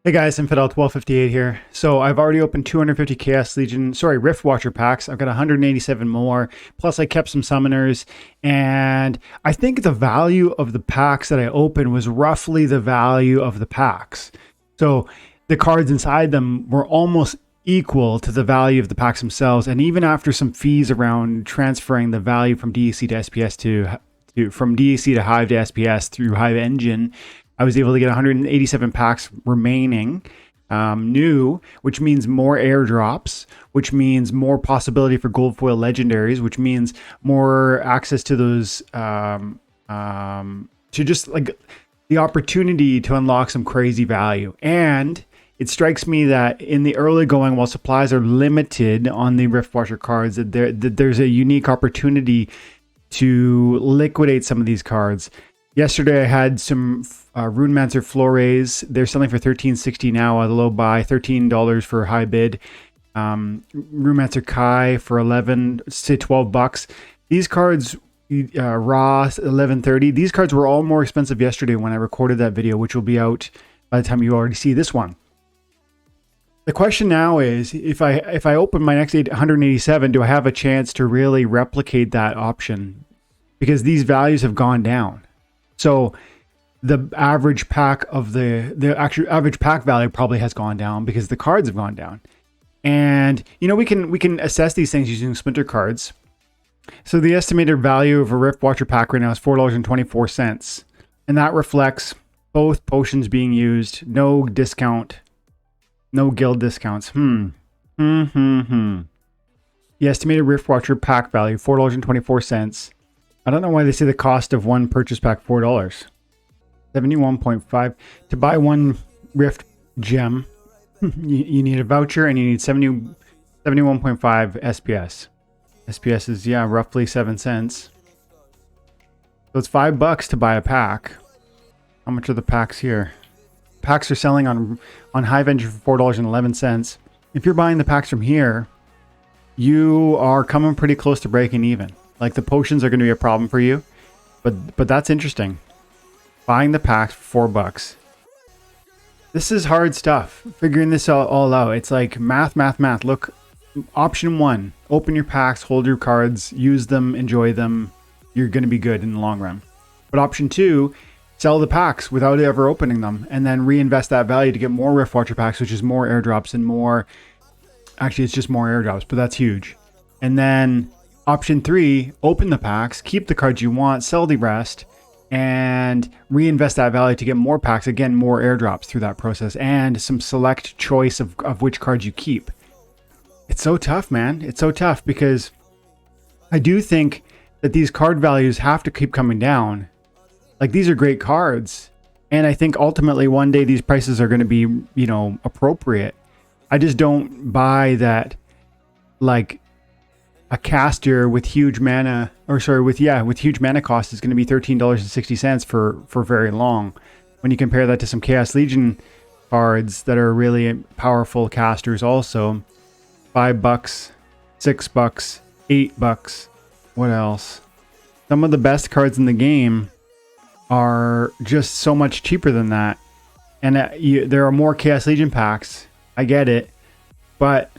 Hey guys, Infidel1258 here. So I've already opened 250 Rift Watcher packs. I've got 187 more. Plus I kept some summoners. And I think the value of the packs that I opened was roughly the value of the packs. So the cards inside them were almost equal to the value of the packs themselves. And even after some fees around transferring the value from DEC to SPS from DEC to Hive to SPS through Hive Engine, I was able to get 187 packs remaining new, which means more airdrops, which means more possibility for gold foil legendaries, which means more access to those, to just like the opportunity to unlock some crazy value. And it strikes me that in the early going, while supplies are limited on the Rift Watcher cards, that there's a unique opportunity to liquidate some of these cards. Yesterday I had some Runemancer Flores. They're selling for $13.60 now, a low buy, $13 for a high bid. Runemancer Kai for $11 to $12. These cards, raw $11.30. These cards were all more expensive yesterday when I recorded that video, which will be out by the time you already see this one. The question now is, if I open my next 187, do I have a chance to really replicate that option? Because these values have gone down. So the average pack of the actual average pack value probably has gone down because the cards have gone down. And you know, we can assess these things using Splinter cards. So the estimated value of a Rift Watcher pack right now is $4.24, and that reflects both potions being used, no discount, no guild discounts. The estimated Rift Watcher pack value $4.24. I don't know why they say the cost of one purchase pack $4. 71.5 to buy one Rift gem. you need a voucher and you need 71.5 SPS. SPS is roughly 7 cents. So it's $5 to buy a pack. How much are the packs here? Packs are selling on Hive Engine for $4.11. If you're buying the packs from here, you are coming pretty close to breaking even. Like the potions are going to be a problem for you, but that's interesting. Buying the packs for $4. This is hard stuff. Figuring this all out. It's like math. Look, option 1, open your packs, hold your cards, use them, enjoy them. You're going to be good in the long run. But option 2, sell the packs without ever opening them and then reinvest that value to get more Rift Watcher packs, which is more airdrops and more. Actually, it's just more airdrops, but that's huge. And then option 3, open the packs, keep the cards you want, sell the rest, and reinvest that value to get more packs, again, more airdrops through that process, and some select choice of which cards you keep. It's so tough, man. It's so tough because I do think that these card values have to keep coming down. Like, these are great cards, and I think ultimately one day these prices are going to be, appropriate. I just don't buy that, like, a caster with huge mana, with huge mana cost is going to be $13.60 for very long. When you compare that to some Chaos Legion cards that are really powerful casters, also $5, $6, $8. What else? Some of the best cards in the game are just so much cheaper than that, and there are more Chaos Legion packs. I get it, but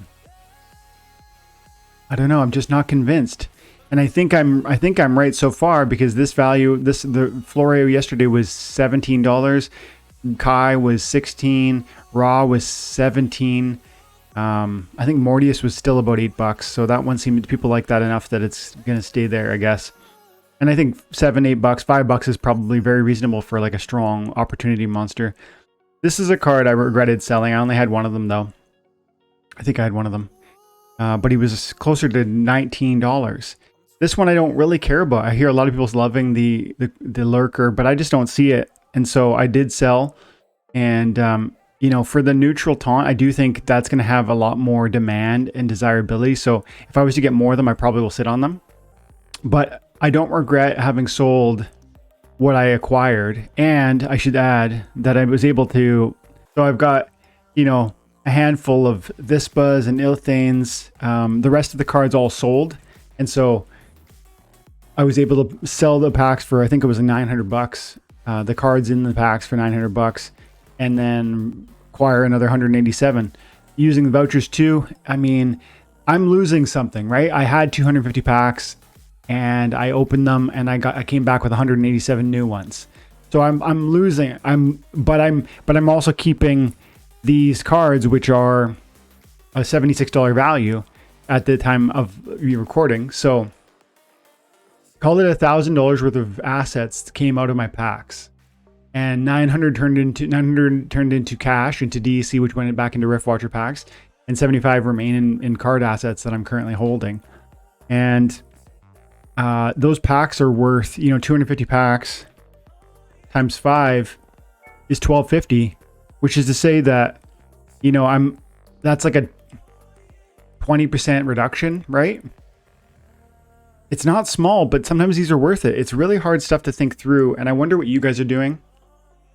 I don't know. I'm just not convinced, and I think I'm right so far because this value, the Florio yesterday was $17, Kai was $16, Raw was $17. I think Mortius was still about $8, so that one seemed people like that enough that it's gonna stay there, I guess. And I think $7, $8, $5 is probably very reasonable for like a strong opportunity monster. This is a card I regretted selling. I only had one of them though. I think I had one of them. But he was closer to $19. This one I don't really care about. I hear a lot of people loving the lurker, but I just don't see it. And so I did sell. And, for the neutral taunt, I do think that's going to have a lot more demand and desirability. So if I was to get more of them, I probably will sit on them. But I don't regret having sold what I acquired. And I should add that I was able to, so I've got, a handful of Vispas and Ilthanes. The rest of the cards all sold. And so I was able to sell the packs for, I think it was $900. The cards in the packs for $900. And then acquire another 187. Using the vouchers too, I mean, I'm losing something, right? I had 250 packs and I opened them and I came back with 187 new ones. So I'm losing. But I'm also keeping these cards, which are a $76 value at the time of me recording. So call it $1,000 worth of assets came out of my packs, and 900 turned into cash, into DEC, which went back into Rift Watcher packs, and 75 remain in card assets that I'm currently holding. And those packs are worth, 250 packs times 5 is 1250, which is to say that, that's like a 20% reduction, right? It's not small, but sometimes these are worth it. It's really hard stuff to think through, and I wonder what you guys are doing.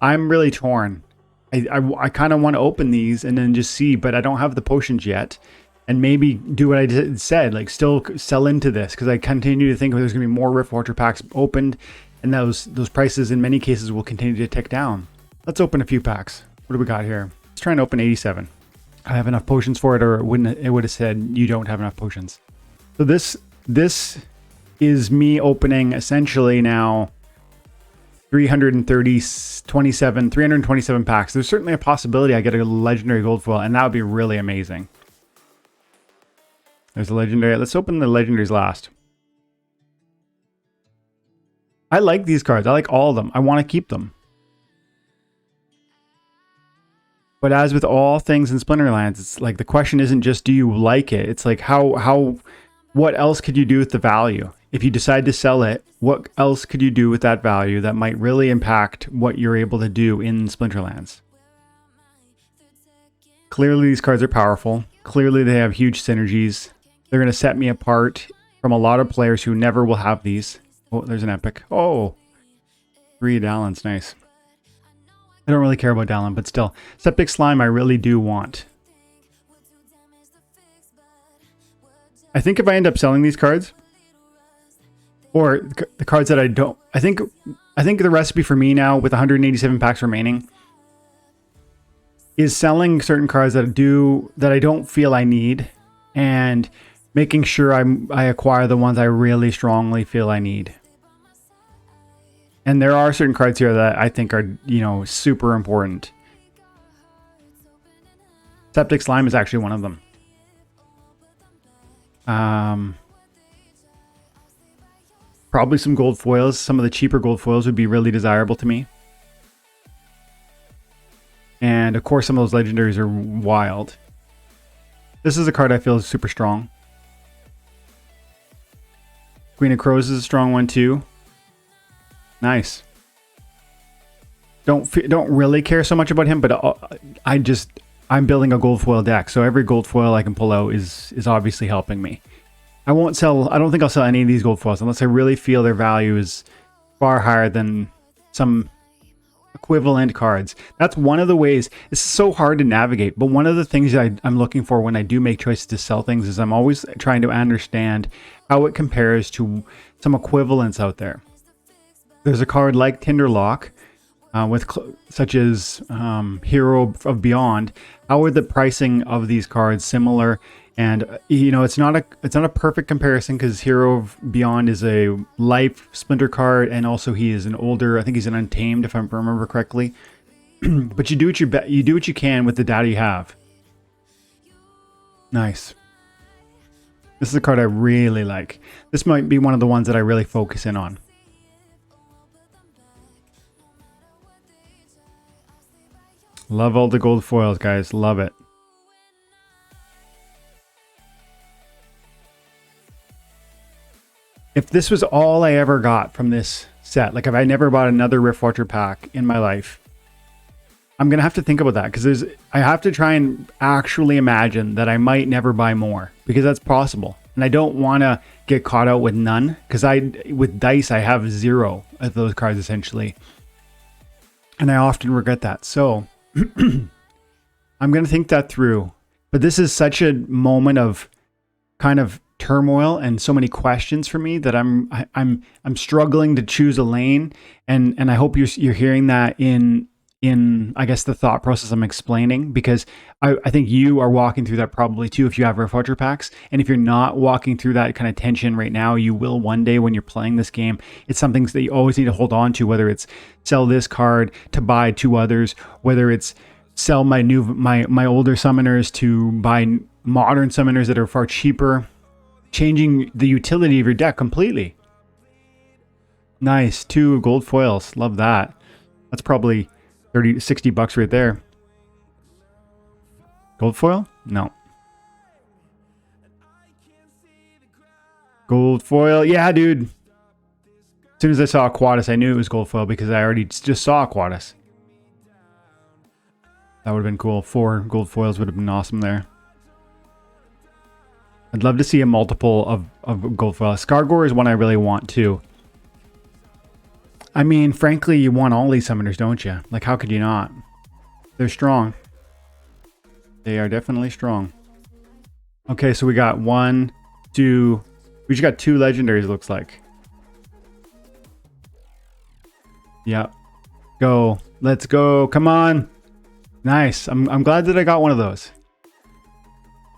I'm really torn. I kind of want to open these and then just see, but I don't have the potions yet. And maybe do what I said, like still sell into this, because I continue to think there's going to be more Rift Watcher packs opened, and those prices in many cases will continue to tick down. Let's open a few packs. What do we got here? Let's try and open 87. I have enough potions for it, or it would have said you don't have enough potions. So this is me opening essentially now 327 packs. There's certainly a possibility I get a legendary gold foil, and that would be really amazing. There's a legendary. Let's open the legendaries last. I like these cards. I like all of them. I want to keep them. But as with all things in Splinterlands, it's like the question isn't just do you like it? It's like what else could you do with the value? If you decide to sell it, what else could you do with that value that might really impact what you're able to do in Splinterlands? Clearly these cards are powerful. Clearly they have huge synergies. They're going to set me apart from a lot of players who never will have these. Oh, there's an epic. Oh, 3 Dallins. Nice. I don't really care about Dallin, but still. Septic Slime I really do want. I think if I end up selling these cards, or the cards that I don't, I think the recipe for me now with 187 packs remaining is selling certain cards that I don't feel I need, and making sure I acquire the ones I really strongly feel I need. And there are certain cards here that I think are, super important. Septic Slime is actually one of them. Probably some gold foils. Some of the cheaper gold foils would be really desirable to me. And of course, some of those legendaries are wild. This is a card I feel is super strong. Queen of Crows is a strong one too. Nice. Don't really care so much about him, but I'm building a gold foil deck, so every gold foil I can pull out is obviously helping me. I don't think I'll sell any of these gold foils unless I really feel their value is far higher than some equivalent cards. That's one of the ways. It's so hard to navigate, but one of the things that I'm looking for when I do make choices to sell things is I'm always trying to understand how it compares to some equivalents out there. There's a card like Tinderlock, such as Hero of Beyond. How are the pricing of these cards similar? And it's not a perfect comparison because Hero of Beyond is a life splinter card, and also he is an older. I think he's an Untamed, if I remember correctly. But you do what you can with the data you have. Nice. This is a card I really like. This might be one of the ones that I really focus in on. Love all the gold foils, guys. Love it. If this was all I ever got from this set, like if I never bought another Rift Watcher pack in my life, I'm going to have to think about that, because I have to try and actually imagine that I might never buy more, because that's possible. And I don't want to get caught out with none, because with dice, I have 0 of those cards essentially. And I often regret that. So I'm going to think that through. But this is such a moment of kind of turmoil and so many questions for me that I'm struggling to choose a lane, and I hope you're hearing that in in, I guess, the thought process I'm explaining, because I think you are walking through that probably too if you have Rift Watcher packs. And if you're not walking through that kind of tension right now, you will one day when you're playing this game. It's something that you always need to hold on to, whether it's sell this card to buy two others, whether it's sell my older summoners to buy modern summoners that are far cheaper, changing the utility of your deck completely. Nice, 2 gold foils, love that. That's probably 30, 60 bucks right there. Gold foil? No. Gold foil, yeah, dude. As soon as I saw Aquatis, I knew it was gold foil because I already just saw Aquatis. That would have been cool. 4 gold foils would have been awesome there. I'd love to see a multiple of gold foil. Skargor is one I really want too. I mean, frankly, you want all these summoners, don't you? Like, how could you not? They're strong. They are definitely strong. Okay, so we got 1, 2... We just got 2 legendaries, it looks like. Yep. Go. Let's go. Come on. Nice. I'm glad that I got one of those.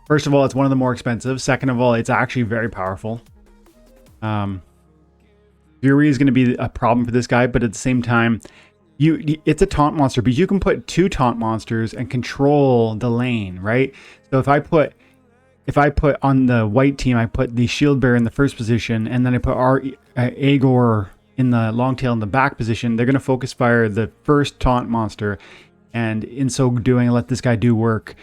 First of all, it's one of the more expensive. Second of all, it's actually very powerful. Fury is going to be a problem for this guy, but at the same time, it's a taunt monster, but you can put 2 taunt monsters and control the lane, right? So if I put on the white team, I put the shield bearer in the first position, and then I put our Agor in the long tail in the back position, they're going to focus fire the first taunt monster, and in so doing, let this guy do work.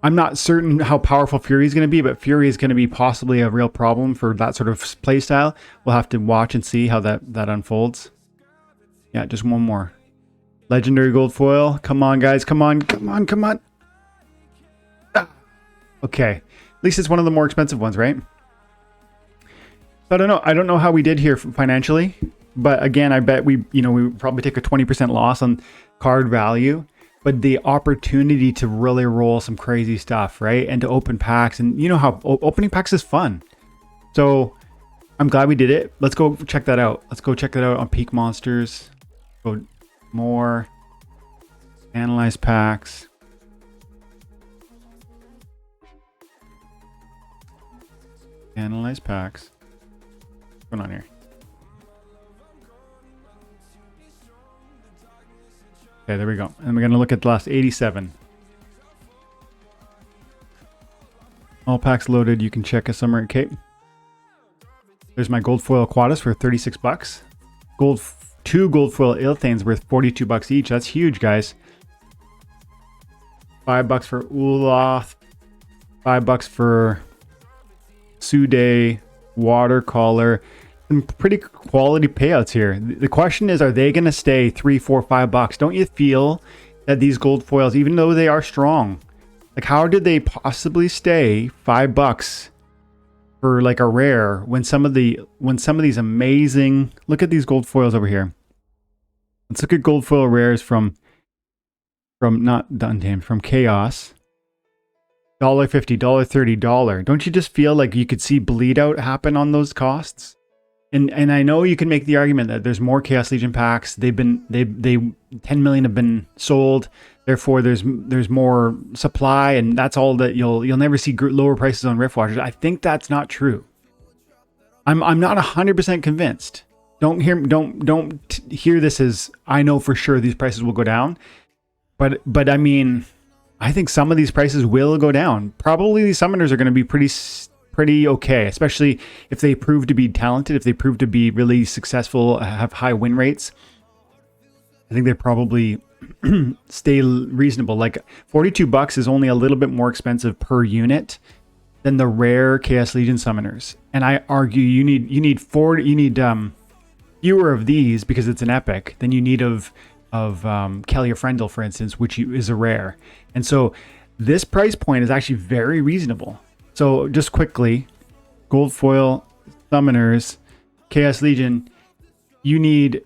I'm not certain how powerful Fury is going to be, but Fury is going to be possibly a real problem for that sort of playstyle. We'll have to watch and see how that unfolds. Yeah, just one more. Legendary gold foil. Come on, guys. Come on. Come on. Come on. Ah. Okay. At least it's one of the more expensive ones, right? I don't know. I don't know how we did here financially. But again, I bet we probably take a 20% loss on card value. But the opportunity to really roll some crazy stuff, right? And to open packs. And you know how opening packs is fun. So I'm glad we did it. Let's go check that out. Let's go check that out on Peak Monsters. Go more. Analyze packs. Analyze packs. What's going on here? Okay, there we go. And we're going to look at the last 87. All packs loaded. You can check a summary cape. There's my gold foil Aquatis for 36 bucks. 2 gold foil Ilthanes worth 42 bucks each. That's huge, guys. 5 bucks for Uloth. 5 bucks for Sude, Watercolor. Some pretty quality payouts here. The question is, are they going to stay 3, 4, 5 bucks? Don't you feel that these gold foils, even though they are strong, like how did they possibly stay 5 bucks for like a rare when some of these amazing, look at these gold foils over here. Let's look at gold foil rares from not Untamed, from Chaos. $1.50, $1.30. Don't you just feel like you could see bleed out happen on those costs? And I know you can make the argument that there's more Chaos Legion packs. They 10 million have been sold. Therefore, there's more supply, and that's all that you'll never see lower prices on Rift Watchers. I think that's not true. I'm not 100% convinced. Don't hear this as I know for sure these prices will go down. But I mean, I think some of these prices will go down. Probably these summoners are going to be pretty okay, especially if they prove to be talented, if they prove to be really successful, have high win rates. I think they probably stay reasonable. Like 42 bucks is only a little bit more expensive per unit than the rare Chaos Legion summoners. And I argue you need fewer of these because it's an epic than you need of Kelly or Frendel, for instance, which is a rare. And so this price point is actually very reasonable. So just quickly, gold foil summoners, Chaos Legion, you need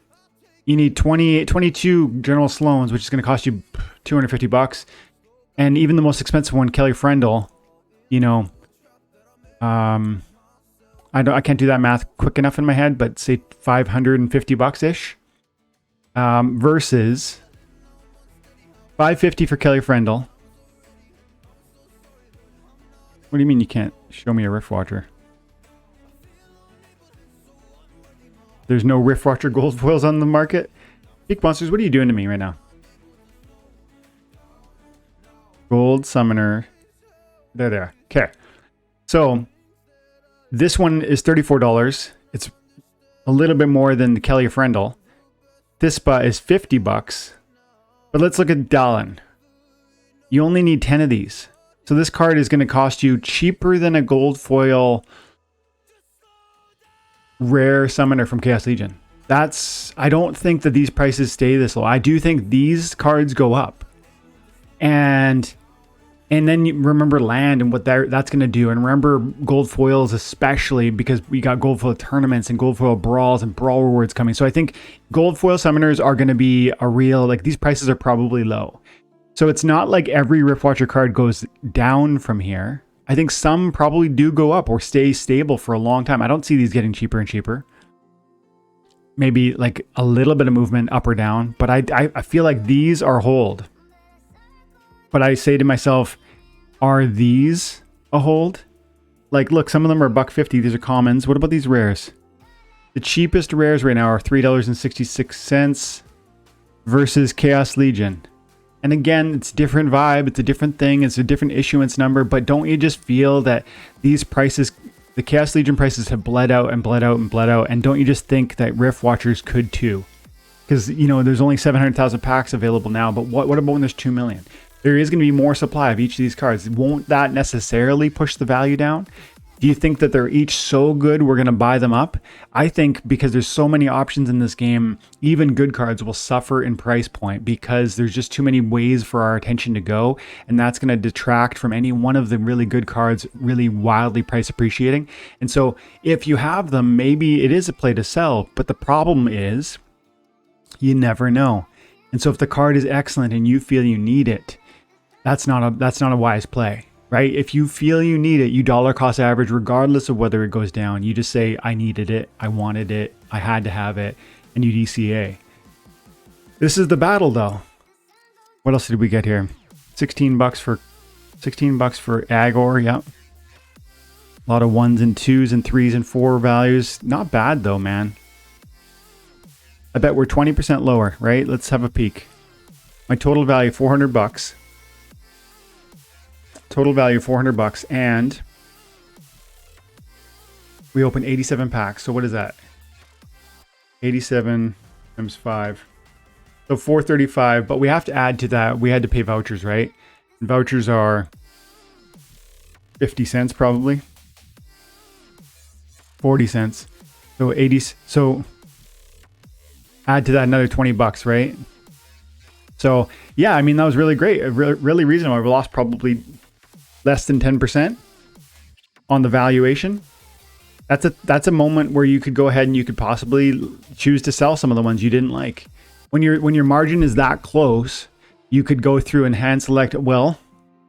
22 General Sloans, which is going to cost you 250 bucks. And even the most expensive one, Kelly Frendel, I can't do that math quick enough in my head, but say 550 bucks ish. Versus $5.50 for Kelly Frendel. What do you mean you can't show me a Rift Watcher? There's no Rift Watcher gold foils on the market? Peak Monsters, what are you doing to me right now? Gold Summoner. There. Okay. So, this one is $34. It's a little bit more than the Kelly Frendel. This spot is $50. But let's look at Dallin. You only need 10 of these. So this card is going to cost you cheaper than a gold foil rare summoner from Chaos Legion. I don't think that these prices stay this low. I do think these cards go up. And then you remember land and what that's going to do. And remember gold foils, especially because we got gold foil tournaments and gold foil brawls and brawl rewards coming. So I think gold foil summoners are going to be a real, like, these prices are probably low. So it's not like every Rift Watcher card goes down from here. I think some probably do go up or stay stable for a long time. I don't see these getting cheaper and cheaper. Maybe like a little bit of movement up or down, but I feel like these are hold. But I say to myself, are these a hold? Like, look, some of them are $1.50. These are commons. What about these rares? The cheapest rares right now are $3.66 versus Chaos Legion. And again, it's a different vibe. It's a different thing. It's a different issuance number. But don't you just feel that these prices, the Chaos Legion prices, have bled out and bled out and bled out? And don't you just think that Rift Watchers could too? Because, you know, there's only 700,000 packs available now. But what about when there's 2 million? There is going to be more supply of each of these cards. Won't that necessarily push the value down? Do you think that they're each so good we're going to buy them up? I think because there's so many options in this game, even good cards will suffer in price point because there's just too many ways for our attention to go. And that's going to detract from any one of the really good cards really wildly price appreciating. And so if you have them, maybe it is a play to sell. But the problem is you never know. And so if the card is excellent and you feel you need it, that's not a wise play. Right? If you feel you need it, you dollar cost average, regardless of whether it goes down. You just say, I needed it, I wanted it, I had to have it, and you DCA. This is the battle, though. What else did we get here? $16 for Agor, yep. A lot of 1s and 2s and 3s and 4 values. Not bad, though, man. I bet we're 20% lower, right? Let's have a peek. My total value, $400. Total value $400, and we opened 87 packs. So what is that? 87 times 5. So 435, but we have to add to that. We had to pay vouchers, right? And vouchers are 50 cents probably. 40 cents. So 80. So add to that another $20, right? So yeah, I mean, that was really great. Really reasonable. We lost probably less than 10% on the valuation. That's a moment where you could go ahead and you could possibly choose to sell some of the ones you didn't like. When your margin is that close, you could go through and hand select. Well,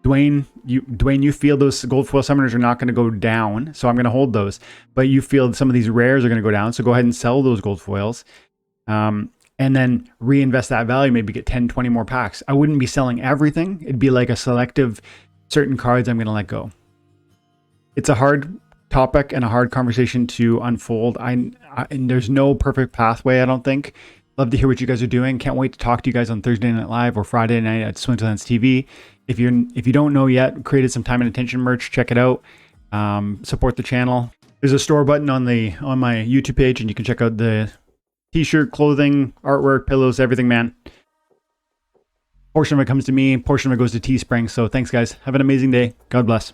Dwayne, you feel those gold foil summoners are not going to go down, so I'm going to hold those. But you feel some of these rares are going to go down, so go ahead and sell those gold foils. And then reinvest that value, maybe get 10, 20 more packs. I wouldn't be selling everything. It'd be like a selective certain cards I'm going to let go. It's a hard topic and a hard conversation to unfold. And there's no perfect pathway, I don't think. Love to hear what you guys are doing. Can't wait to talk to you guys on Thursday Night Live or Friday night at Splinterlands TV. If you don't know yet, created some time and attention merch. Check it out. Support the channel. There's a store button on my YouTube page, and you can check out the t-shirt, clothing, artwork, pillows, everything, man. Portion of it comes to me, portion of it goes to Teespring. So thanks, guys. Have an amazing day. God bless.